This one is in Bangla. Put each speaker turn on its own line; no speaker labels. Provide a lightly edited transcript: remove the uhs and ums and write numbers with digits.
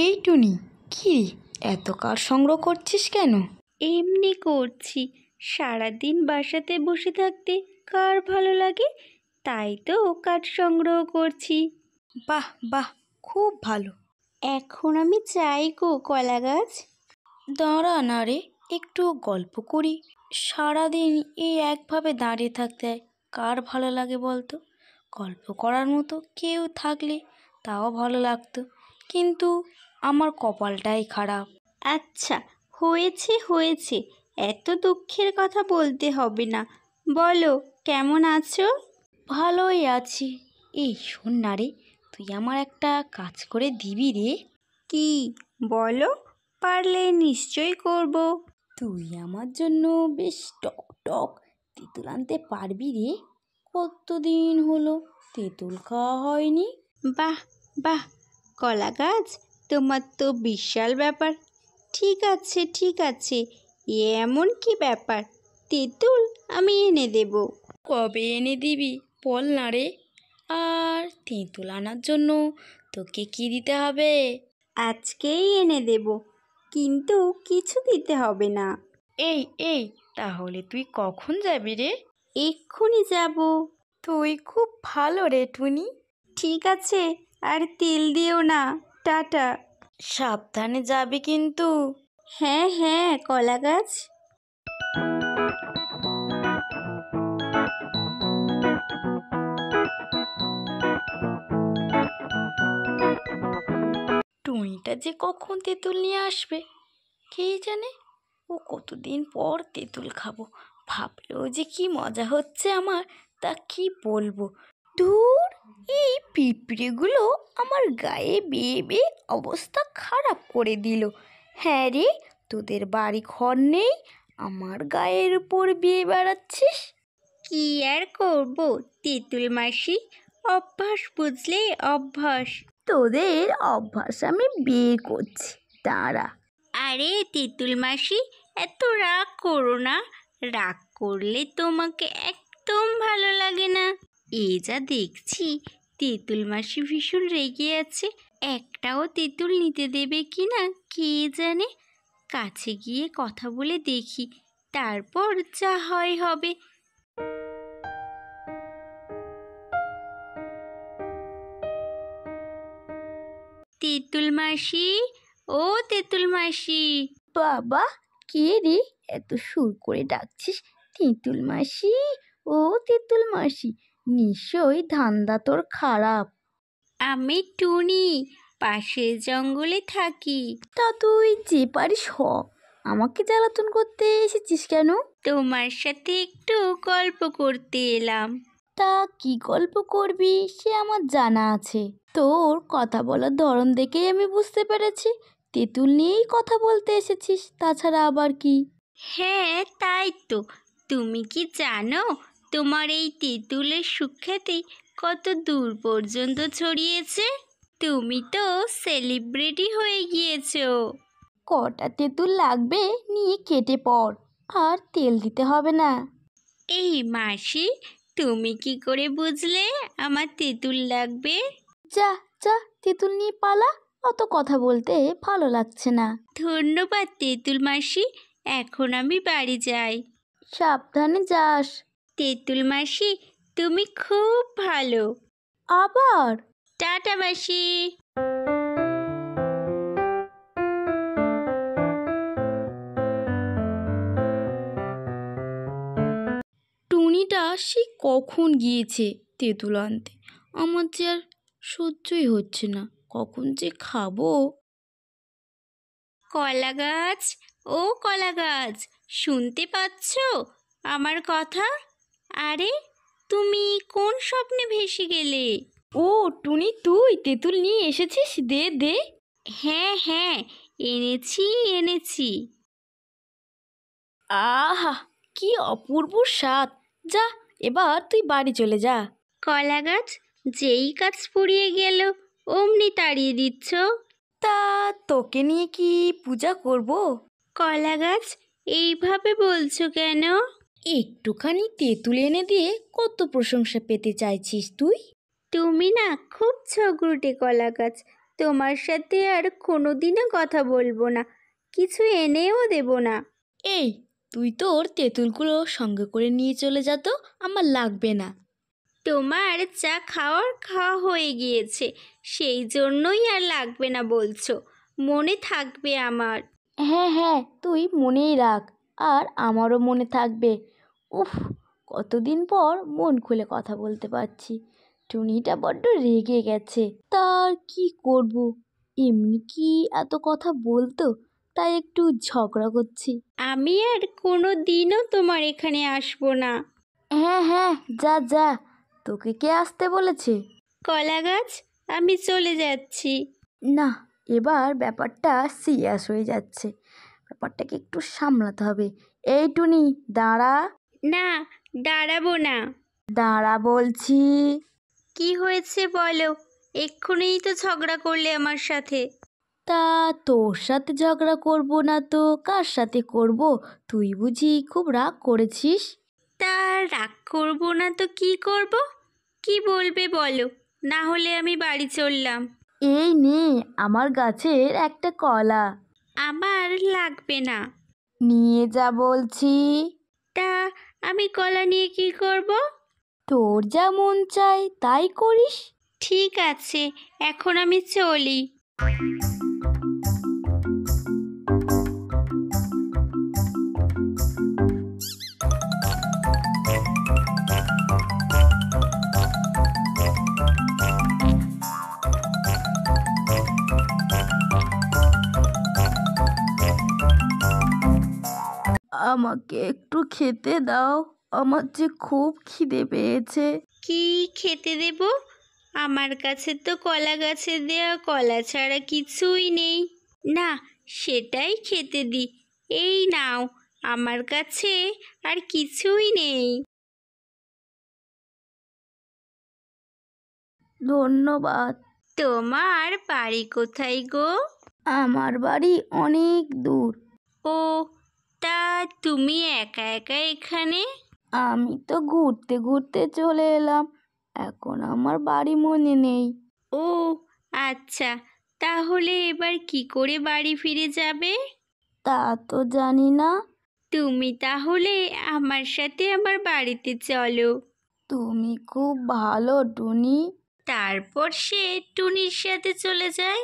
এই টুনি, কি রে, এত কাঠ সংগ্রহ করছিস কেন?
এমনি করছি, সারাদিন বাসাতে বসে থাকতে কার ভালো লাগে, তাই তো কাঠ সংগ্রহ করছি।
বাহ বাহ, খুব ভালো।
এখন আমি চাই গো কলা গাছ।
দাঁড়া না রে, একটু গল্প করি। সারাদিন এই একভাবে দাঁড়িয়ে থাকতে কার ভালো লাগে বলতো? গল্প করার মতো কেউ থাকলে তাও ভালো লাগতো, কিন্তু আমার কপালটাই খারাপ।
আচ্ছা, হয়েছে হয়েছে, এত দুঃখের কথা বলতে হবে না। বলো, কেমন আছো?
ভালোই আছি। এই শোন না রে, তুই আমার একটা কাজ করে দিবি রে?
কি বলো, পারলে নিশ্চয়ই করব।
তুই আমার জন্য বেশ টক টক তেঁতুল আনতে পারবি রে? কতদিন হলো তেঁতুল খাওয়া হয়নি।
বাহ বাহ, কলা গাছ, তোমার তো বিশাল ব্যাপার। ঠিক আছে ঠিক আছে, এমন কি ব্যাপার, তেঁতুল আমি এনে দেব।
কবে এনে দিবি বল না রে? আর তেঁতুল আনার জন্য তোকে কি দিতে হবে?
আজকেই এনে দেব, কিন্তু কিছু দিতে হবে না।
এই এই, তাহলে তুই কখন যাবি রে?
এক্ষুনি যাব।
তুই খুব ভালো রে টুনি।
ঠিক আছে, আর তেল দিও না। টাটা।
সাবধানে যাবি কিন্তু।
হ্যাঁ হ্যাঁ কলা গাছ।
টুনিটা যে কখন তেঁতুল নিয়ে আসবে কে জানে। ও কতদিন পর তেঁতুল খাবো, ভাবলেও যে কি মজা হচ্ছে আমার, তা কি বলবো। ধুর, এই পিঁপড়েগুলো আমার গায়ে বেয়ে বেয়ে অবস্থা খারাপ করে দিল। হ্যাঁ রে, তোদের বাড়ি ঘর নেই, আমার গায়ের উপর বেয়ে বেড়াচ্ছিস।
কি আর করব তেঁতুল মাসি, অভ্যাস বুঝলে, অভ্যাস।
তোদের অভ্যাস আমি বের করছি, দাঁড়া।
আরে তেঁতুল মাসি, এত রাগ করো না। রাগ করলে তোমাকে একদম ভালো লাগে না। এই যা দেখছি, তেঁতুল মাসি ভীষণ রেগে আছে। একটাও তেঁতুল নিতে দেবে কি না কে জানে। কাছে গিয়ে কথা বলে দেখি, তারপর যা হয় হবে। তেঁতুল মাসি, ও তেঁতুল মাসি।
বাবা, কে রে, এত সুর করে ডাকছিস? তেঁতুল মাসি, ও তেঁতুল মাসি, নিশ্চয়ই ধান্দা তোর খারাপ।
আমি টুনি, পাশের জঙ্গলে থাকি।
তা তুই যে পারিস হ, আমাকে জ্বালাতন করতে এসেছিস কেন?
তোমার সাথে একটু গল্প করতে এলাম।
তা কি গল্প করবি সে আমার জানা আছে। তোর কথা বলার ধরন দেখেই আমি বুঝতে পেরেছি তেঁতুল নিয়েই কথা বলতে এসেছিস, তাছাড়া আবার কি?
হ্যাঁ তাই তো, তুমি কি জানো তোমার এই তেঁতুলের সুখ্যাতি কত দূর পর্যন্ত ছড়িয়েছে? তুমি তো সেলিব্রিটি হয়ে গিয়েছো।
কটা তেঁতুল লাগবে নিয়ে কেটে পড়, আর তেল দিতে হবে না।
এই মাসি, তুমি কি করে বুঝলে আমার তেঁতুল লাগবে?
যা যা, তেঁতুল নিয়ে পালা, অত কথা বলতে ভালো লাগছে না।
ধন্যবাদ তেঁতুল মাসি, এখন আমি বাড়ি যাই।
সাবধানে যাস।
তেঁতুল মাসি, তুমি খুব ভালো।
আবার
টাটা মাসি।
টুনিটা সে কখন গিয়েছে তেঁতুল আনতে, আমার যে আর সহ্যই হচ্ছে না, কখন যে খাবো।
কলা গাছ, ও কলা গাছ, শুনতে পাচ্ছো আমার কথা? আরে, তুমি কোন স্বপ্নে ভেসে গেলে?
ও টুনি, তুই তেঁতুল নিয়ে এসেছিস, দে দে।
হ্যাঁ হ্যাঁ, এনেছি এনেছি।
আহা, কি অপূর্ব স্বাদ। যা, এবার তুই বাড়ি চলে যা।
কলা গাছ, যেই গাছ ফুরিয়ে গেল অমনি তাড়িয়ে দিচ্ছ।
তা তোকে নিয়ে কি পূজা করব?
কলা গাছ, এইভাবে বলছো কেন?
একটুখানি তেঁতুল এনে দিয়ে কত প্রশংসা পেতে চাইছিস তুই?
তুমি না খুব ঝগড়ুটে কলা গাছ। তোমার সাথে আর কোনোদিনও কথা বলবো না, কিছু এনেও দেব না।
এই, তুই তোর তেঁতুলগুলো সঙ্গে করে নিয়ে চলে যা তো, আমার লাগবে না।
তোমার যা খাওয়ার খাওয়া হয়ে গিয়েছে, সেই জন্যই আর লাগবে না বলছো। মনে থাকবে আমার।
হ্যাঁ হ্যাঁ, তুই মনেই রাখ, আর আমারও মনে থাকবে। উফ, কতদিন পর মন খুলে কথা বলতে পারছি। টুনিটা বড্ড রেগে গেছে, তার কি করব, এমনি কি এত কথা বলতো, তাই একটু ঝগড়া করছি।
আমি আর কোনো দিনও তোমার এখানে আসবো না।
হ্যাঁ হ্যাঁ, যা যা, তোকে কে আসতে বলেছে?
কলা গাছ, আমি চলে যাচ্ছি।
না, এবার ব্যাপারটা সিরিয়াস হয়ে যাচ্ছে, ব্যাপারটাকে একটু সামলাতে হবে। এই টুনি, দাঁড়া।
না, দাঁড়াবো না।
দাঁড়া বলছি।
কি হয়েছে বলো? এক্ষুনিই তো ঝগড়া করলে আমার সাথে।
তা তোর সাথে ঝগড়া করব না তো কার সাথে করব? তুই বুঝি খুব রাগ করেছিস?
তা রাগ করবো না তো কি করব? কি বলবে বলো, না হলে আমি বাড়ি চললাম।
এই নে আমার গাছের একটা কলা,
আমার লাগবে না।
নিয়ে যা বলছি।
তা আমি কলা নিয়ে কি করব?
তোর যা মন চায় তাই করিস।
ঠিক আছে, এখন আমি চলি।
আমাকে একটু খেতে দাও, আমার যে খুব খিদে পেয়েছে।
কি খেতে দেব? আমার কাছে তো কলা গাছে দেওয়া কলা ছাড়া কিছুই নেই। না, সেটাই খেতে দিই। এই নাও, আমার কাছে আর কিছুই নেই।
ধন্যবাদ।
তোমার বাড়ি কোথায় গো?
আমার বাড়ি অনেক দূর।
ও, তা তুমি একা একা এখানে?
আমি তো ঘুরতে ঘুরতে চলে এলাম, এখন আমার বাড়ি মনে নেই।
ও আচ্ছা, তাহলে এবার কি করে বাড়ি ফিরে যাবে?
তা তো জানি না।
তুমি তাহলে আমার সাথে আমার বাড়িতে চলো।
তুমি খুব ভালো টুনি।
তারপর সে টুনির সাথে চলে যায়।